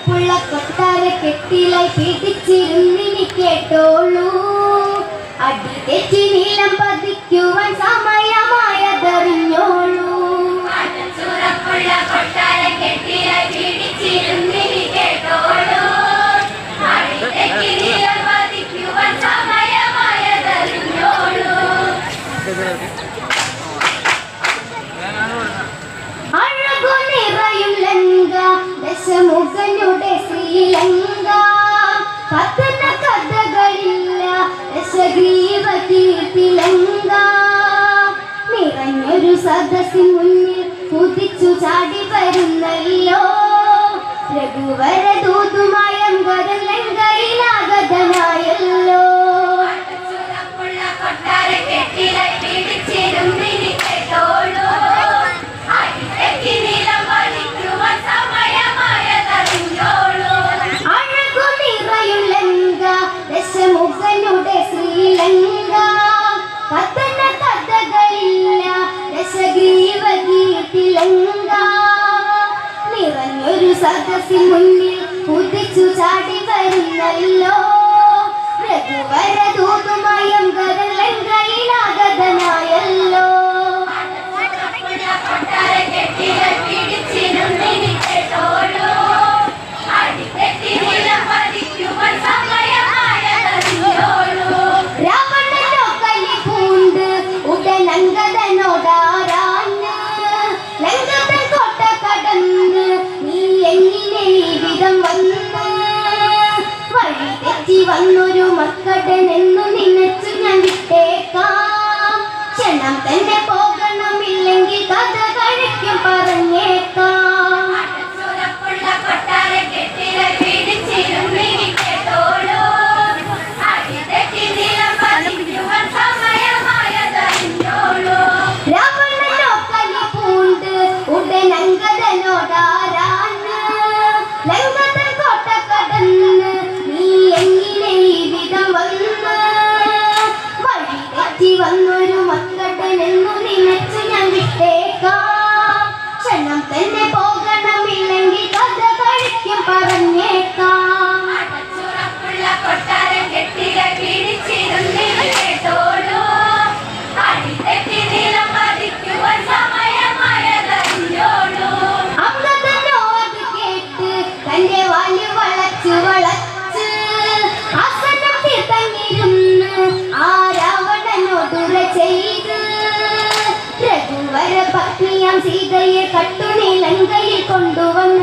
കൊട്ടാര കെട്ടിലായി പിടിച്ചിരുന്നിനി കേട്ടോളൂ. അടി തെറ്റി നീലം പതിക്കുവാൻ സമയമായതറിഞ്ഞോളൂ. കൊട്ടാര കെട്ടിലായി പിടിച്ചിരുന്നിനി കേട്ടോളൂ. അടി തെറ്റി നീലം പതിക്കുവാൻ സമയമായതറിഞ്ഞോളൂ. അഴകു നിറയും ലങ്ക ദശമുഖനുടെ ശ്രീലങ്ക. കഥന കഥകളില്ല ദശഗ്രീവ കീർത്തിലങ്ക. നിറഞ്ഞൊരു സദസ്സിൻ മുന്നിൽ കുതിച്ചു ചാടി വരുന്നല്ലോ. രഘുവര ദൂതുമായം ഗതൻ ലങ്കയിലാഗതനായല്ലോ. ദശമുഖനുടെ ശ്രീലങ്ക. കഥന കഥകളില്ല ദശഗ്രീവ കീർത്തിലങ്ക. നിറഞ്ഞൊരു സദസ്സിൻ മുന്നിൽ കുതിച്ചു ചാടി വരുന്നല്ലോ. രഘുവര ദൂതുമായം ഗതൻ ലങ്കയിലാഗതനായല്ലോ. രാവണനോ കലി പൂണ്ട് ഉടനങ്കതനോടാരാഞ്ഞ്. ലങ്കതൻ കോട്ട കടന്ന് നീ എങ്ങനെ ഈ വിധം വന്ന്. വഴി തെറ്റി വന്നൊരു മക്കടനെന്നു നിനച്ചു ഞാൻ വിട്ടേക്കാം. ക്ഷണം തന്നെ പോകണമില്ലെങ്കിൽ കഥ കഴിക്കും പറഞ്ഞേക്കാം. രാവണനോ കലി പൂണ്ട് ഉടനങ്കതനോടാരാഞ്ഞ്. ലങ്കതൻ കോട്ട കടന്ന് നീ എങ്ങനെ ഈ വിധം വന്ന്. വഴി തെറ്റി വന്നൊരു മക്കടനെന്നു നിനച്ചു ഞാൻ വിട്ടേക്കാം. ക്ഷണം തന്നെ പോകണമില്ലെങ്കിൽ കഥ കഴിക്കും പറഞ്ഞേക്കാം. അംഗദനോ അത് കേട്ട് തന്റെ വാല് വളച്ച് വളച്ച് ആസനം തീർത്തങ്ങിരുന്ന് ആ രാവണനോടുറ ചെയ്ത്. രഘുവര പത്നിയാം സീതയെ കട്ടുണി ലങ്കയിൽ കൊണ്ടുവന്നു.